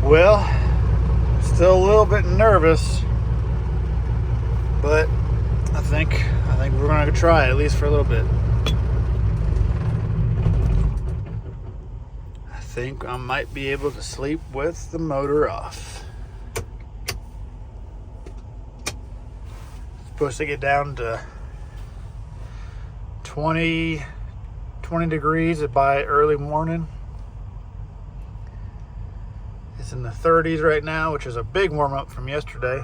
Well, still a little bit nervous, but I think we're gonna try it, at least for a little bit. I think I might be able to sleep with the motor off. It's supposed to get down to 20 degrees by early morning. It's in the 30s right now, which is a big warm up from yesterday.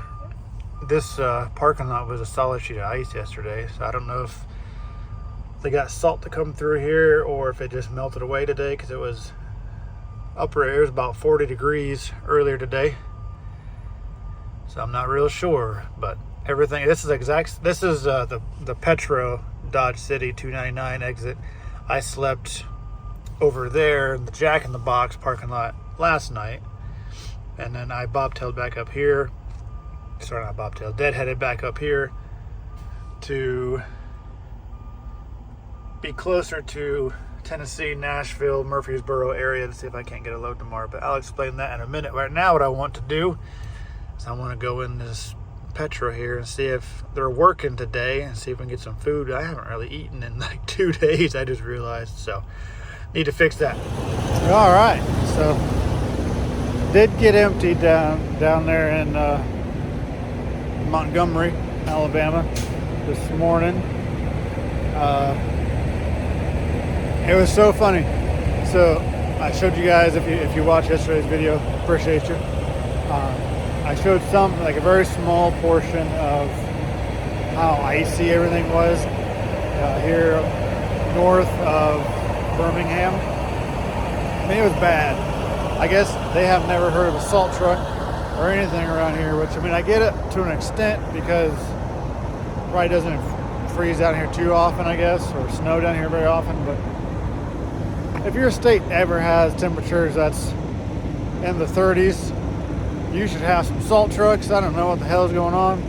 This parking lot was a solid sheet of ice yesterday, so I don't know if they got salt to come through here or if it just melted away today, because it was about 40 degrees earlier today. So I'm not real sure, but everything. This is the Petro Dodge City 299 exit. I slept over there in the Jack in the Box parking lot last night, and then I bobtailed back up here. Sorry, not bobtailed, deadheaded back up here to be closer to Tennessee, Nashville, Murfreesboro area to see if I can't get a load tomorrow. But I'll explain that in a minute. Right now, what I want to do is I want to go in this Petro here and see if they're working today and see if we can get some food. I haven't really eaten in like 2 days, I just realized, so need to fix that. All right, so did get emptied down there in Montgomery, Alabama this morning. It was so funny. So I showed you guys, if you watched yesterday's video, appreciate you. I showed like a very small portion of how icy everything was here north of Birmingham. I mean, it was bad. I guess they have never heard of a salt truck or anything around here, which, I mean, I get it to an extent because it probably doesn't freeze down here too often, I guess, or snow down here very often. But if your state ever has temperatures that's in the 30s, you should have some salt trucks. I don't know what the hell is going on,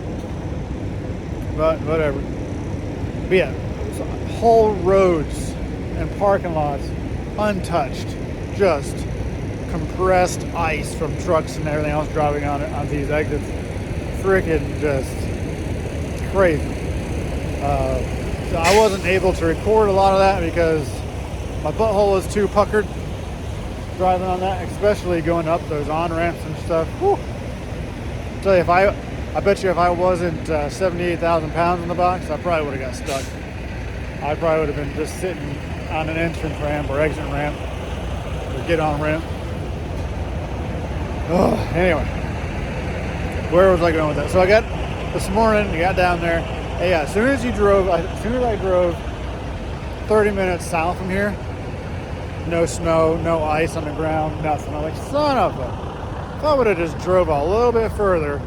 but whatever. But yeah, whole roads and parking lots untouched, just compressed ice from trucks and everything else driving on these exits. Freaking just crazy. So I wasn't able to record a lot of that because my butthole was too puckered driving on that, especially going up those on-ramps and stuff. Whew. I'll tell you, I bet you if I wasn't 78,000 pounds in the box, I probably would have got stuck. I probably would have been just sitting on an entrance ramp or exit ramp or get on ramp. Oh, anyway, where was I going with that? So I got this morning, I got down there. Hey, yeah, as soon as I drove 30 minutes south from here, no snow, no ice on the ground, nothing. I'm like, son of a, if I would have just drove a little bit further,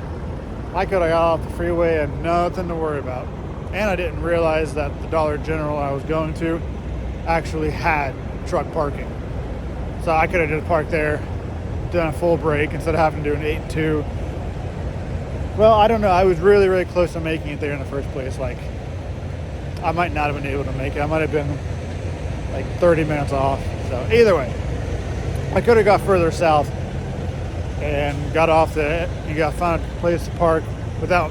I could have got off the freeway and nothing to worry about. And I didn't realize that the Dollar General I was going to actually had truck parking. So I could have just parked there, done a full break instead of having to do an 8 and 2. Well, I don't know. I was really, really close to making it there in the first place. Like, I might not have been able to make it. I might have been like 30 minutes off. So either way, I could have got further south and got off found a place to park without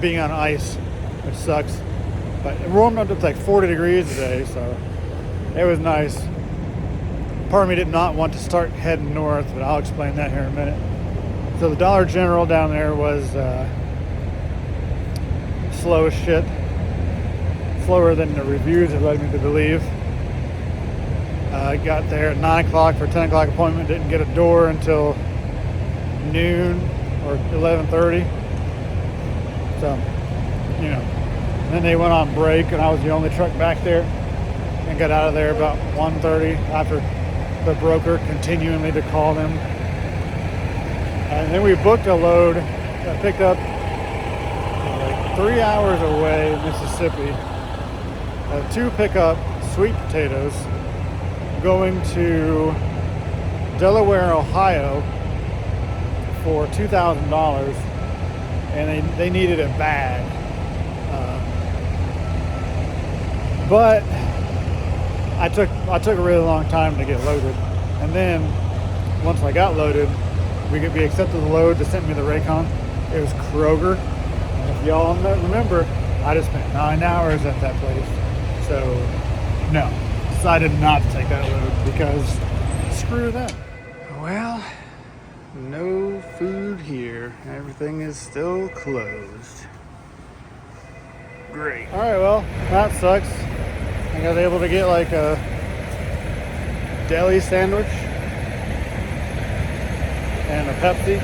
being on ice, which sucks. But it warmed up to like 40 degrees today, so it was nice. Part of me did not want to start heading north, but I'll explain that here in a minute. So the Dollar General down there was slow as shit. Slower than the reviews have led me to believe. I got there at 9 o'clock for a 10 o'clock appointment. Didn't get a door until noon or 11:30. So, you know. Then they went on break, and I was the only truck back there. And got out of there about 1:30 after the broker continually to call them. And then we booked a load that picked up like 3 hours away in Mississippi. 2 pickup sweet potatoes going to Delaware, Ohio for $2,000, and they needed it bad. But I took a really long time to get loaded, and then once I got loaded, we accepted the load. They sent me the Raycon. It was Kroger. And if y'all remember, I just spent 9 hours at that place. So, no. Decided not to take that load because screw them. Well, no food here. Everything is still closed. Great. Alright, well, that sucks. I was able to get like a deli sandwich and a Pepsi.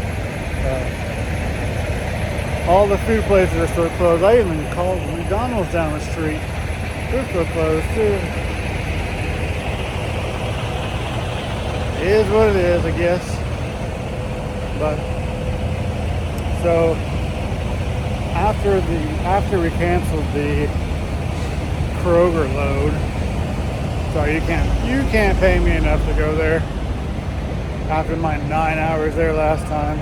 All the food places are still closed. I even called McDonald's down the street. They're still closed too. It is what it is, I guess. But so after we canceled the Kroger load, so you can't pay me enough to go there after my 9 hours there last time.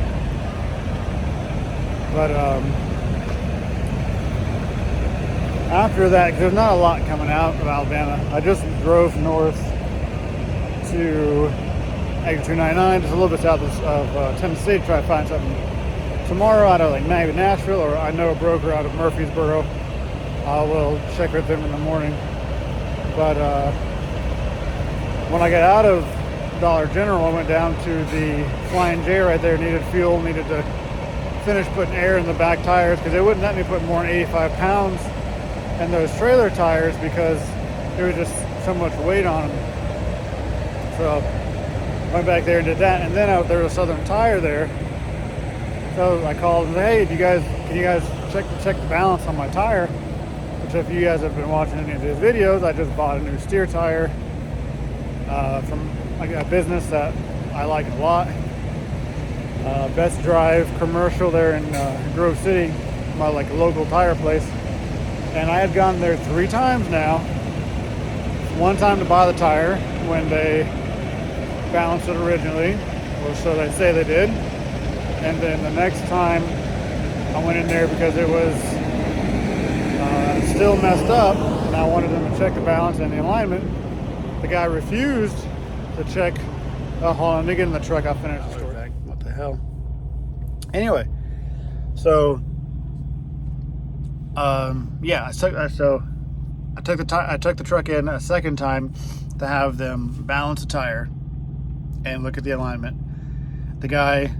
But after that, 'cause there's not a lot coming out of Alabama. I just drove north to exit 299, just a little bit south of Tennessee, to try to find something tomorrow out of like maybe Nashville, or I know a broker out of Murfreesboro. I will check with them in the morning. But when I got out of Dollar General, I went down to the Flying J right there. Needed fuel, needed to finish putting air in the back tires because they wouldn't let me put more than 85 pounds in those trailer tires because there was just so much weight on them. So went back there and did that, and then there was a Southern Tire there. So I called and said, "Hey, can you guys check the balance on my tire?" Which, if you guys have been watching any of these videos, I just bought a new steer tire from a business that I like a lot. Best Drive Commercial there in Grove City, my like local tire place. And I had gone there 3 times now. One time to buy the tire when they balanced it originally, or so they say they did. And then the next time I went in there because it was still messed up, and I wanted them to check the balance and the alignment. The guy refused to check. Oh, hold on, let me get in the truck. I'll finish the story. What the hell? Anyway, so yeah, I took the truck in a second time to have them balance the tire and look at the alignment. The guy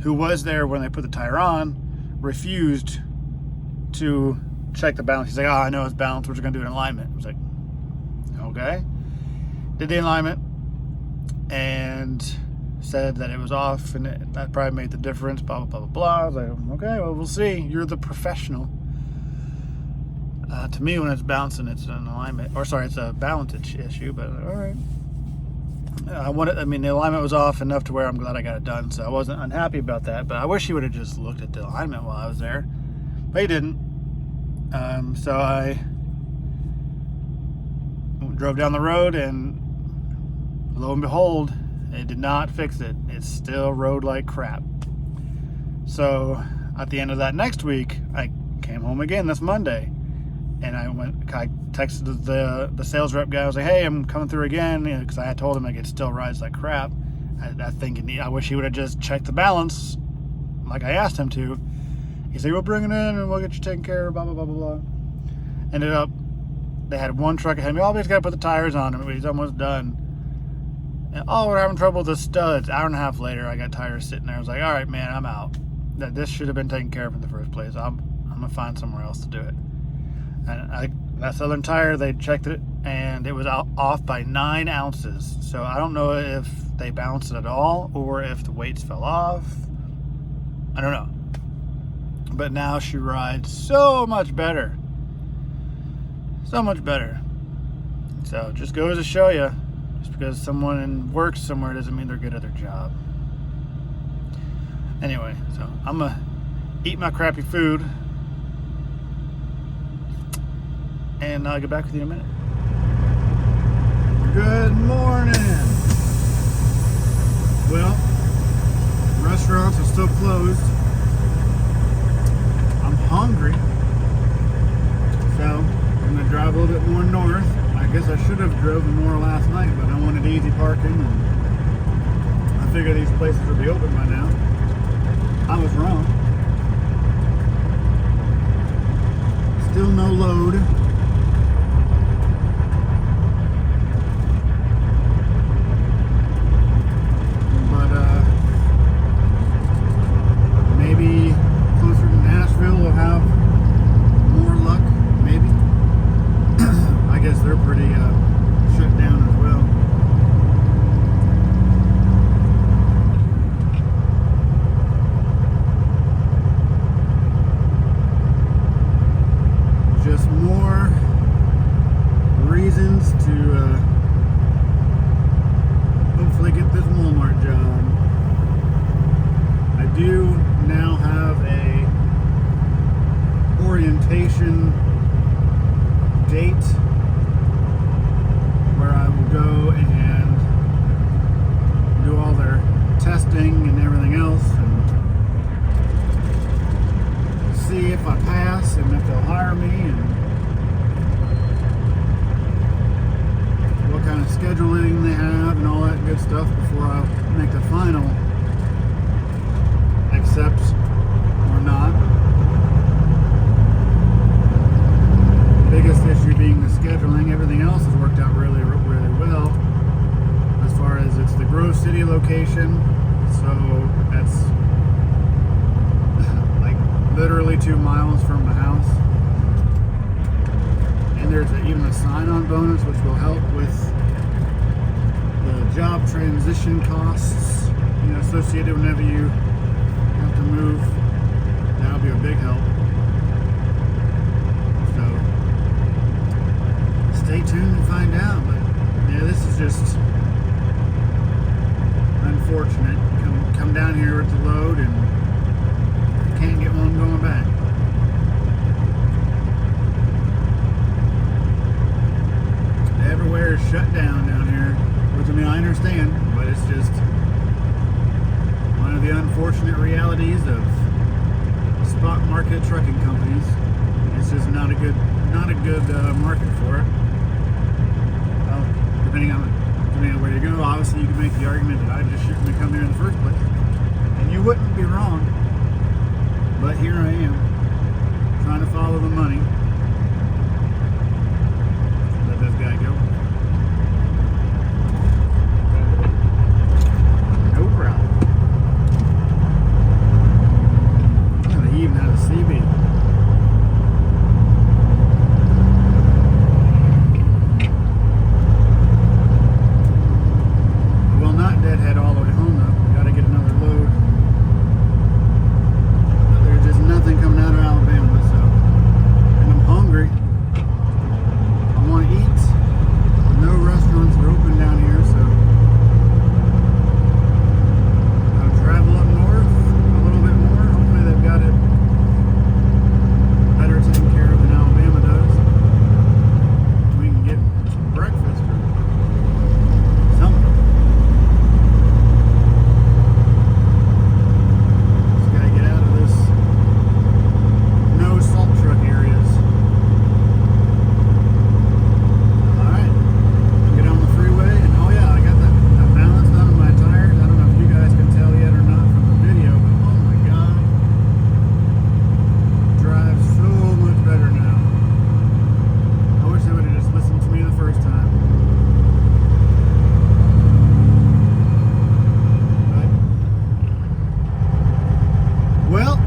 who was there when they put the tire on refused to check the balance. He's like, "Oh, I know it's balanced. We're just gonna do an alignment." I was like, "Okay." Did the alignment and said that it was off, and that probably made the difference. Blah blah blah blah blah. I was like, "Okay, well, we'll see. You're the professional." To me, when it's bouncing, it's an alignment, or sorry, it's a balance issue. But all right. I mean, the alignment was off enough to where I'm glad I got it done, so I wasn't unhappy about that. But I wish he would have just looked at the alignment while I was there, but he didn't. So I drove down the road, and lo and behold, it did not fix it. It still rode like crap. So at the end of that next week, I came home again this Monday, and I texted the sales rep guy. I was like, "Hey, I'm coming through again," because I had told him like it still rides like crap. I wish he would have just checked the balance like I asked him to. He said, "We'll bring it in and we'll get you taken care of." Blah blah blah blah blah. Ended up, they had one truck ahead of me. Oh, we just got to put the tires on him. He's almost done. And, oh, we're having trouble with the studs. Hour and a half later, I got tires sitting there. I was like, "All right, man, I'm out. This should have been taken care of in the first place. I'm gonna find somewhere else to do it." And that Southern Tire, they checked it, and it was off by 9 ounces. So I don't know if they balanced it at all, or if the weights fell off. I don't know. But now she rides so much better. So much better. So just goes to show you, just because someone works somewhere doesn't mean they're good at their job. Anyway, so I'm gonna eat my crappy food, and I'll get back with you in a minute. Good morning. Well, restaurants are still closed. I'm hungry, so I'm gonna drive a little bit more north. I guess I should have driven more last night, but I wanted easy parking, and I figure these places would be open by now. I was wrong. Still no load. But maybe closer to Nashville we'll have more luck. Maybe. I guess they're pretty shut down as well. Just more reasons to hopefully get this Walmart job. I do now have a orientation date where I will go and do all their testing and everything else and see if I pass and if they'll hire me and what kind of scheduling they have and all that good stuff before I make the final accept or not. Biggest issue being the scheduling. Everything else has worked out really, really well. As far as it's the Grove City location, so that's like literally 2 miles from the house. And there's even a sign-on bonus which will help with the job transition costs, you know, associated whenever you have to move. That'll be a big help. Stay tuned and find out, but yeah, this is just unfortunate. Come down here with the load and can't get one going back. Everywhere is shut down here, which I mean I understand, but it's just one of the unfortunate realities of spot market trucking companies. It's just not a good market for it. Depending on where you go, obviously you can make the argument that I just shouldn't have come here in the first place. And you wouldn't be wrong. But here I am, trying to follow the money. Let this guy go. No problem. He even had a CB. Deadhead all the way home though. Gotta get another load. But there's just nothing coming out of Alabama, so. And I'm hungry. I want to eat. No restaurants are open down here, so. I'll travel up north a little bit more. Hopefully they've got it better taken care of than Alabama does. We can get some breakfast or something.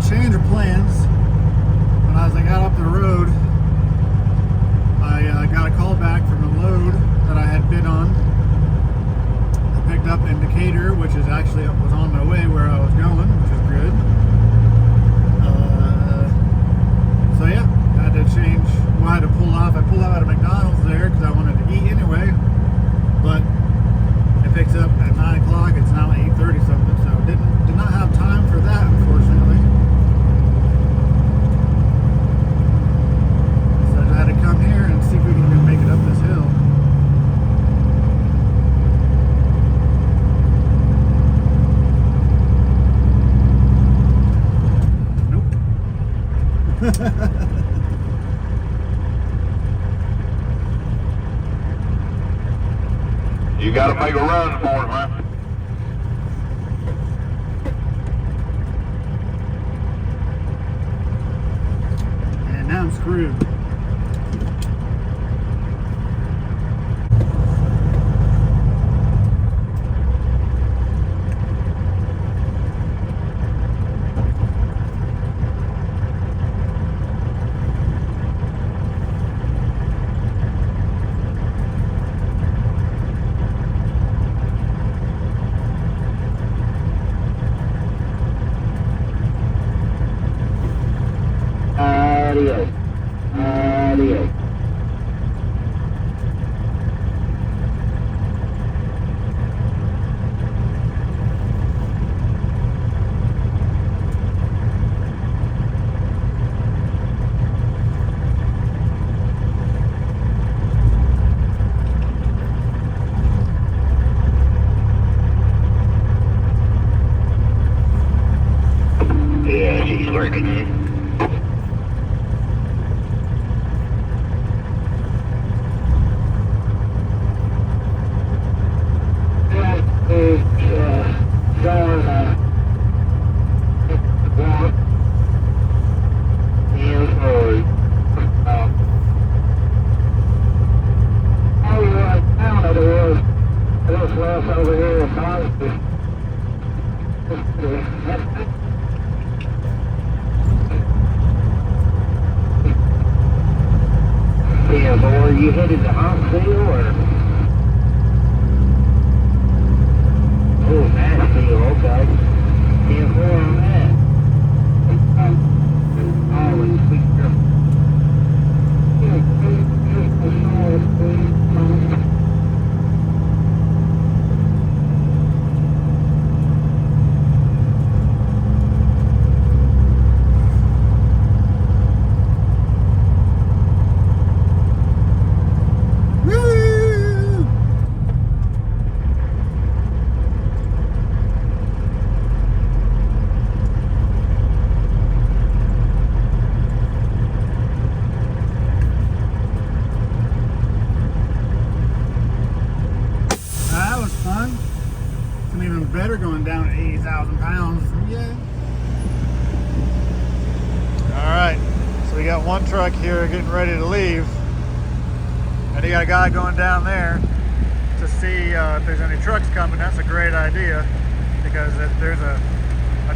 Change of plans. When I got up the road, I got a call back from a load that I had bid on. I picked up in Decatur, which is actually was on my way where I was going, which is good. So yeah, I had to change. Well, I had to pull off. I pulled out at McDonald's there because I wanted to eat anyway. But it picks up at 9 o'clock. It's now 8:30 something, so did not have time for that, unfortunately. I had to come here and see if we can even make it up this hill. Nope. You gotta make a run for it, man. Yeah, but were you headed to Huntsville or? Oh, Nashville, okay. 10-4 on that. Always be careful. That was fun. It's even better going down 80,000 pounds. Yeah. All right. So we got one truck here getting ready to leave. And you got a guy going down there to see if there's any trucks coming. That's a great idea because there's a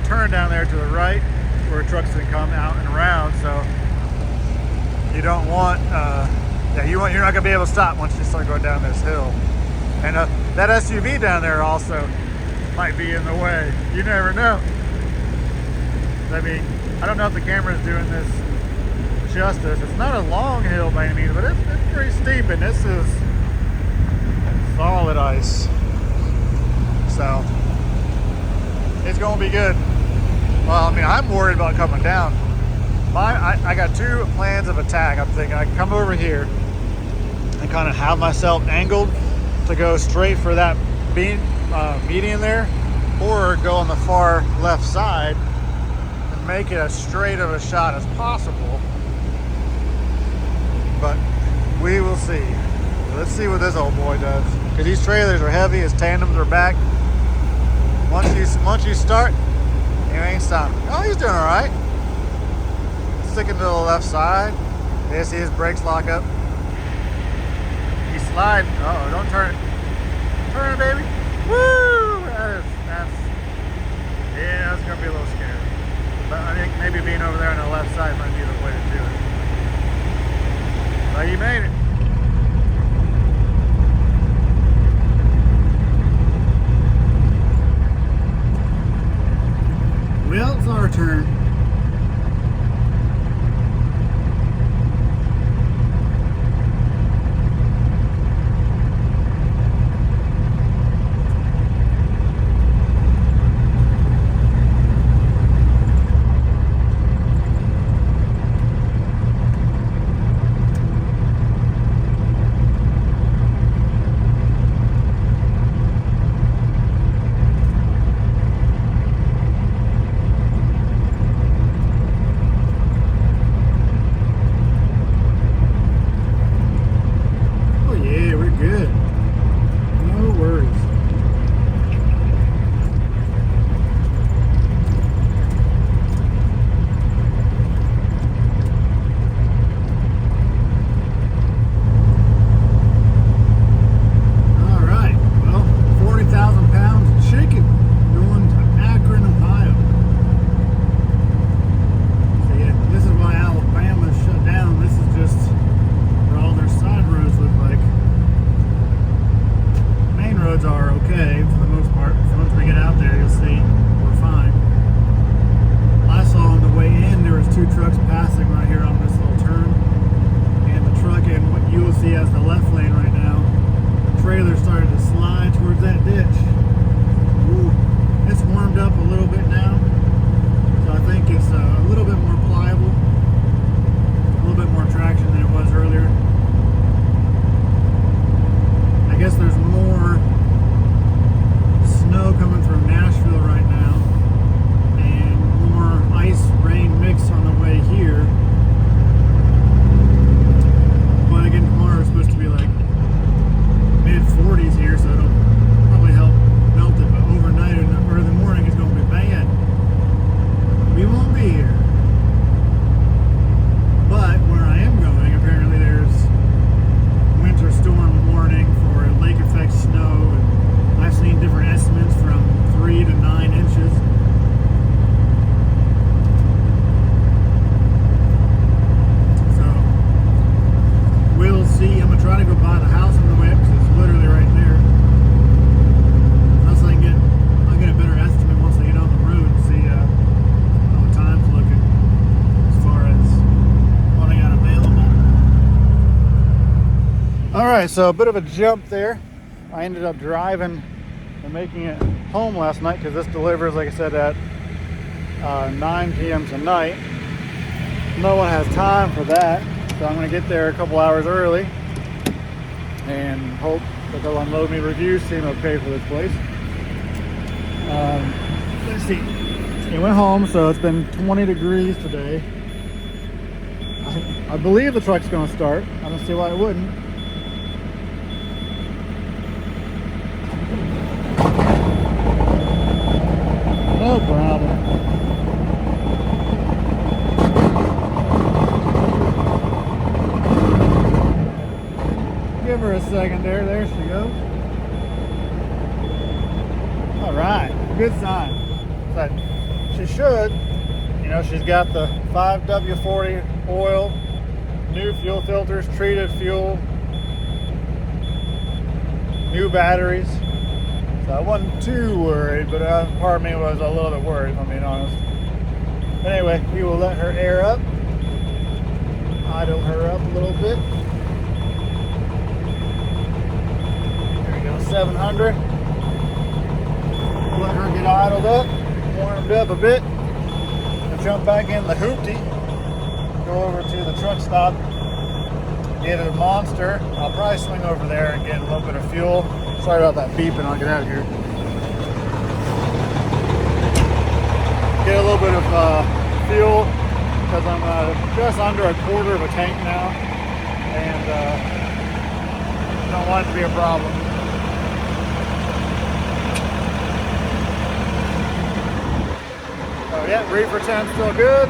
turn down there to the right where trucks can come out and around. So you don't want, you're not gonna be able to stop once you start going down this hill. And that SUV down there also might be in the way. You never know. I mean, I don't know if the camera is doing this justice. It's not a long hill by any means, but it's pretty steep, and this is solid ice. So it's gonna be good. Well, I mean, I'm worried about coming down. I got two plans of attack. I'm thinking I can come over here and kind of have myself angled to go straight for that median there, or go on the far left side and make it as straight of a shot as possible. But we will see. Let's see what this old boy does, because these trailers are heavy, his tandems are back. Once you start, you ain't stopping. Oh, he's doing all right. Sticking to the left side. You see his brakes lock up. He's sliding. Uh oh, don't turn it. Turn it, baby. Woo! That's gonna be a little scary. But I think maybe being over there on the left side might be the way to do it. But you made it. Well, it's our turn. right, so a bit of a jump there. I ended up driving and making it home last night because this delivers, like I said, at 9 p.m. tonight. No one has time for that, so I'm going to get there a couple hours early and hope that they'll unload me. Reviews seem okay for this place. Let's see. It went home, so it's been 20 degrees today. I believe the truck's going to start. I don't see why it wouldn't. No problem. Give her a second there. There she goes. All right. Good sign. But she should. You know, she's got the 5W40 oil, new fuel filters, treated fuel, new batteries. So I wasn't too worried, but part of me was a little bit worried, if I'm being honest. But anyway, we will let her air up, idle her up a little bit. There we go, 700. We'll let her get idled up, warmed up a bit. We'll jump back in the hoopty, go over to the truck stop, get a Monster. I'll probably swing over there and get a little bit of fuel. Sorry about that beeping, I'll get out of here. Get a little bit of fuel, because I'm just under a quarter of a tank now, and don't want it to be a problem. Oh yeah, reefer temp's still good.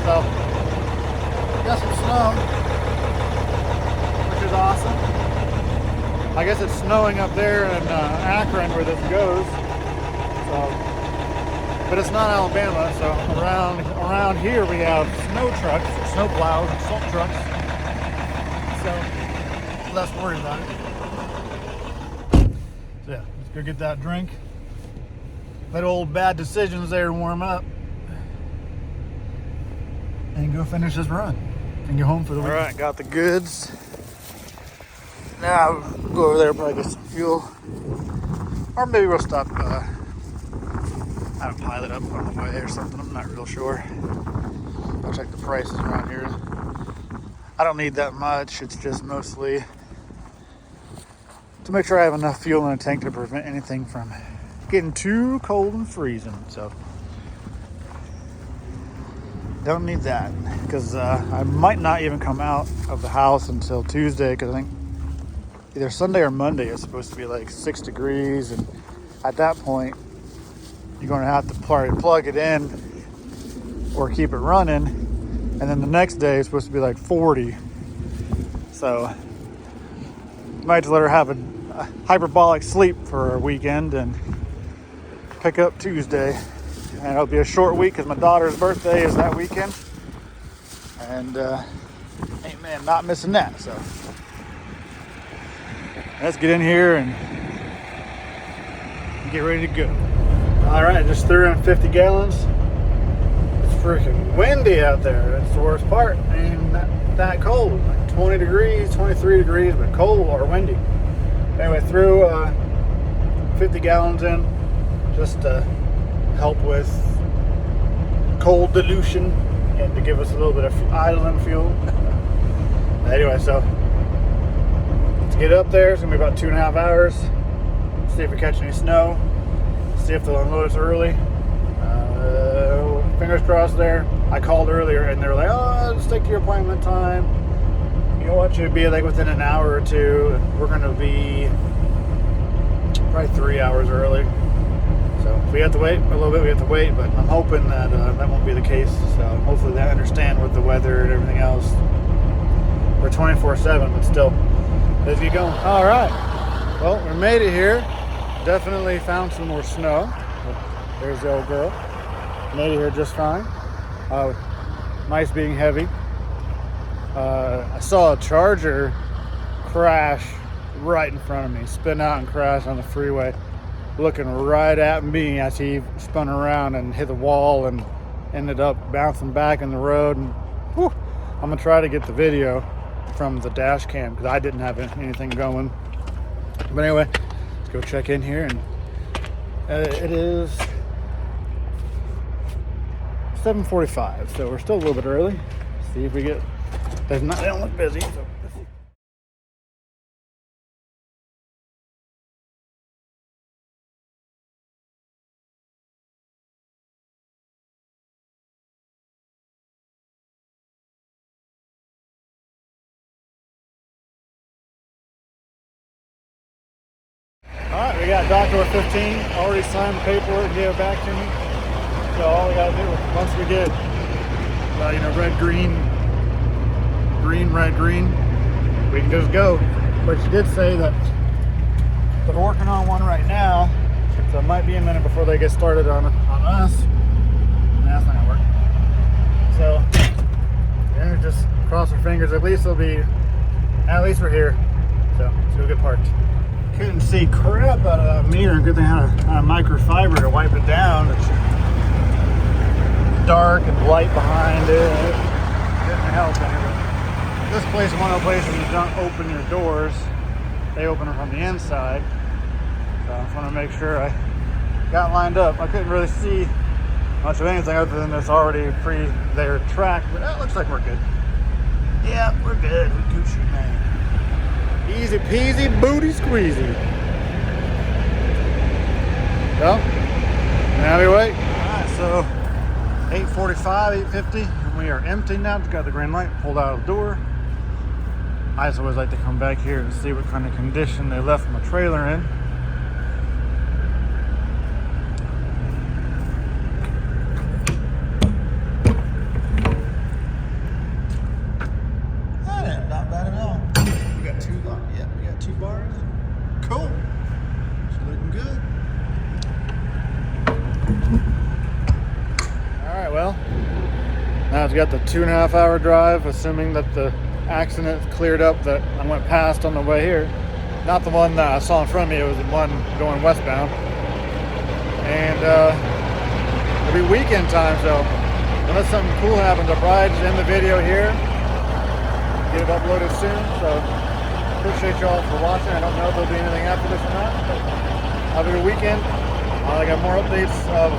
So, got some snow. Awesome. I guess it's snowing up there in Akron where this goes. So, but it's not Alabama. So around here we have snow trucks, snow plows, salt trucks. So less worried about it. So yeah, let's go get that drink. Let old bad decisions there warm up, and go finish this run and go home for the weekend. All right, got the goods. Now we'll go over there and probably get some fuel, or maybe we'll stop. I don't pilot up on the way or something. I'm not real sure. I'll check the prices around here. I don't need that much. It's just mostly to make sure I have enough fuel in the tank to prevent anything from getting too cold and freezing. So don't need that, because I might not even come out of the house until Tuesday, because I think either Sunday or Monday it's supposed to be like 6 degrees, and at that point you're going to have to plug it in or keep it running, and then the next day it's supposed to be like 40. So you might just let her have a hyperbolic sleep for a weekend and pick up Tuesday. And it'll be a short week because my daughter's birthday is that weekend, and hey man, not missing that. So let's get in here and get ready to go. All right, just threw in 50 gallons. It's freaking windy out there. That's the worst part. And not that cold, like 20 degrees, 23 degrees, but cold or windy. Anyway, threw 50 gallons in just to help with cold dilution and to give us a little bit of idling fuel. Anyway, so let's get up there. It's gonna be about 2.5 hours. See if we catch any snow. See if they'll unload us early. Fingers crossed there. I called earlier and they were like, oh, stick to your appointment time. You want you to be like within an hour or two. We're gonna be probably 3 hours early. So if we have to wait a little bit, we have to wait, but I'm hoping that that won't be the case. So hopefully they understand with the weather and everything else. We're 24/7, but still, let's get going. All right, well, we made it here. Definitely found some more snow. There's the old girl. Made it here just fine. Nice being heavy. I saw a Charger crash right in front of me, spin out and crash on the freeway, looking right at me as he spun around and hit the wall and ended up bouncing back in the road. And whew, I'm gonna try to get the video from the dash cam because I didn't have anything going. But anyway, let's go check in here, and it is 7:45, so we're still a little bit early. See if we get. They don't look busy. So let's see. Alright, we got Doctor 15 already signed the paperwork and gave it back to me. So all we gotta do, once we get red, green, red, green, we can just go. But she did say that they're working on one right now, so it might be a minute before they get started on us. Nah, that's not gonna work. So yeah, just cross our fingers. At least we're here. So we'll get parked. Couldn't see crap out of that mirror. Good thing I had a microfiber to wipe it down. It's dark and light behind it. It didn't help anyway. This place is one of the places you don't open your doors. They open them from the inside. So I just want to make sure I got lined up. I couldn't really see much of anything other than this already there track, but that looks like we're good. Yeah, we're good. We Gucci, man. Easy peasy, booty squeezy. Well, now we wait. Alright, so 8:45, 8:50, and we are empty now. Just got the green light, pulled out of the door. I just always like to come back here and see what kind of condition they left my trailer in. Not bad at all. We got two bars. Cool. She's looking good. Alright, well, now it's got the 2.5 hour drive, assuming that the accident cleared up that I went past on the way here. Not the one that I saw in front of me, it was the one going westbound. And it'll be weekend time, so unless something cool happens, I'll probably just end the video here. Get it uploaded soon, so appreciate y'all for watching. I don't know if there'll be anything after this or not, but have a good weekend. I got more updates of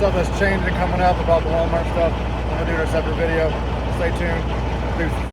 stuff that's changing coming up about the Walmart stuff. I'm gonna do a separate video. Stay tuned. Peace.